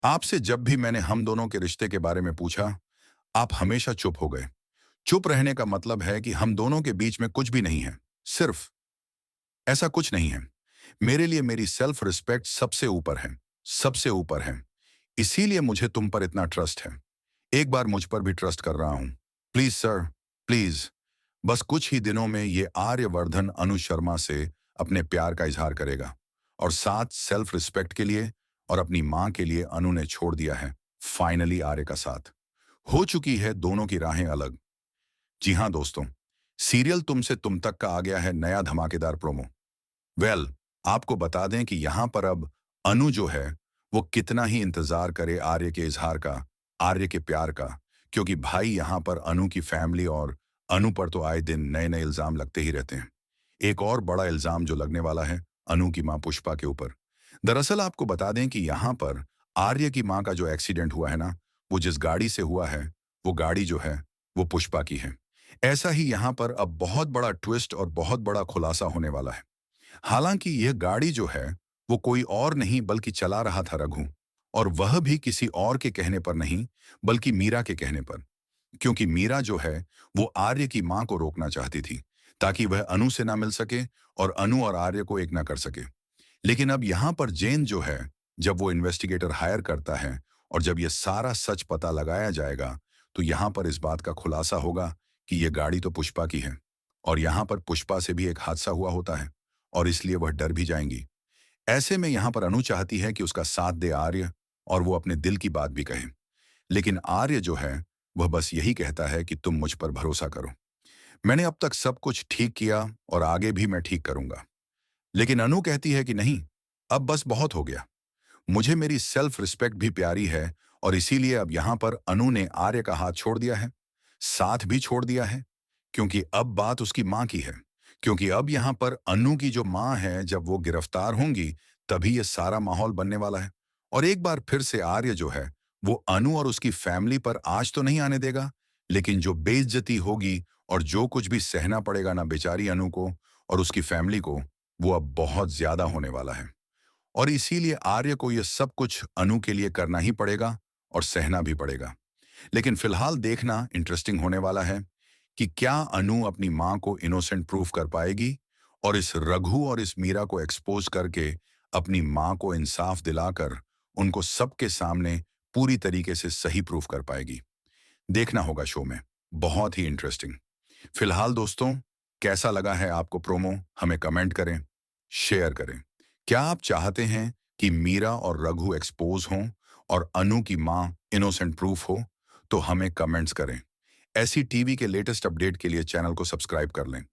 आपसे जब भी मैंने हम दोनों के रिश्ते के बारे में पूछा, आप हमेशा चुप हो गए। चुप रहने का मतलब है कि हम दोनों के बीच में कुछ भी नहीं है। सिर्फ ऐसा कुछ नहीं है। मेरे लिए मेरी सेल्फ रिस्पेक्ट सबसे ऊपर है। सबसे ऊपर है। इसीलिए मुझे तुम पर इतना ट्रस्ट है। एक बार मुझ पर भी ट्रस्ट कर रहा हूं। Please sir, please. बस कुछ ही दिनों में ये आर्यवर्धन अनु शर्मा से अपने प्यार का इजहार करेगा। और साथ सेल्फ रिस्पेक्ट के लिए और अपनी मां के लिए अनु ने छोड़ दिया है फाइनली आर्य का साथ। हो चुकी है दोनों की राहें अलग। जी हाँ दोस्तों, सीरियल तुमसे तुम तक का आ गया है नया धमाकेदार प्रोमो। वेल, आपको बता दें कि यहाँ पर अब अनु जो है वो कितना ही इंतजार करे आर्य के इजहार का, आर्य के प्यार का। क्योंकि भाई यहाँ पर अनु की फैमिली और अनु पर तो आए दिन नए नए इल्जाम लगते ही रहते हैं। एक और बड़ा इल्जाम जो लगने वाला है अनु की मां पुष्पा के ऊपर। दरअसल आपको बता दें कि यहाँ पर आर्य की मां का जो एक्सीडेंट हुआ है ना, वो जिस गाड़ी से हुआ है, वो गाड़ी जो है वो पुष्पा की है। ऐसा ही यहाँ पर अब बहुत बड़ा ट्विस्ट और बहुत बड़ा खुलासा होने वाला है। हालांकि यह गाड़ी जो है वो कोई और नहीं बल्कि चला रहा था रघु। और वह भी किसी और के कहने पर नहीं, बल्कि मीरा के कहने पर। क्योंकि मीरा जो है वो आर्य की मां को रोकना चाहती थी, ताकि वह अनु से ना मिल सके और अनु और आर्य को एक ना कर सके। लेकिन अब यहां पर जैन जो है, जब वो इन्वेस्टिगेटर हायर करता है और जब ये सारा सच पता लगाया जाएगा, तो यहां पर इस बात का खुलासा होगा कि ये गाड़ी तो पुष्पा की है। और यहां पर पुष्पा से भी एक हादसा हुआ होता है और इसलिए वह डर भी जाएंगी। ऐसे में यहां पर अनु चाहती है कि उसका साथ दे आर्य और वो अपने दिल की बात भी कहे। लेकिन आर्य जो है वह बस यही कहता है कि तुम मुझ पर भरोसा करो। मैंने अब तक सब कुछ ठीक किया और आगे भी मैं ठीक करूंगा। लेकिन अनु कहती है कि नहीं, अब बस बहुत हो गया। मुझे मेरी सेल्फ रिस्पेक्ट भी प्यारी है और इसीलिए अब यहां पर अनु ने आर्य का हाथ छोड़ दिया है, साथ भी छोड़ दिया है। क्योंकि अब बात उसकी मां की है। क्योंकि अब यहां पर अनु की जो मां है, जब वो गिरफ्तार होंगी तभी ये सारा माहौल बनने वाला है। और एक बार फिर से आर्य जो है वो अनु और उसकी फैमिली पर आज तो नहीं आने देगा, लेकिन जो बेइज्जती होगी और जो कुछ भी सहना पड़ेगा ना बेचारी अनु को और उसकी फैमिली को, वो अब बहुत ज्यादा होने वाला है। और इसीलिए आर्य को यह सब कुछ अनु के लिए करना ही पड़ेगा और सहना भी पड़ेगा। लेकिन फिलहाल देखना इंटरेस्टिंग होने वाला है कि क्या अनु अपनी मां को इनोसेंट प्रूफ कर पाएगी और इस रघु और इस मीरा को एक्सपोज करके अपनी मां को इंसाफ दिलाकर उनको सबके सामने पूरी तरीके से सही प्रूफ कर पाएगी। देखना होगा शो में। बहुत ही इंटरेस्टिंग। फिलहाल दोस्तों, कैसा लगा है आपको प्रोमो, हमें कमेंट करें, शेयर करें। क्या आप चाहते हैं कि मीरा और रघु एक्सपोज हों और अनु की मां इनोसेंट प्रूफ हो? तो हमें कमेंट्स करें। ऐसी टीवी के लेटेस्ट अपडेट के लिए चैनल को सब्सक्राइब कर लें।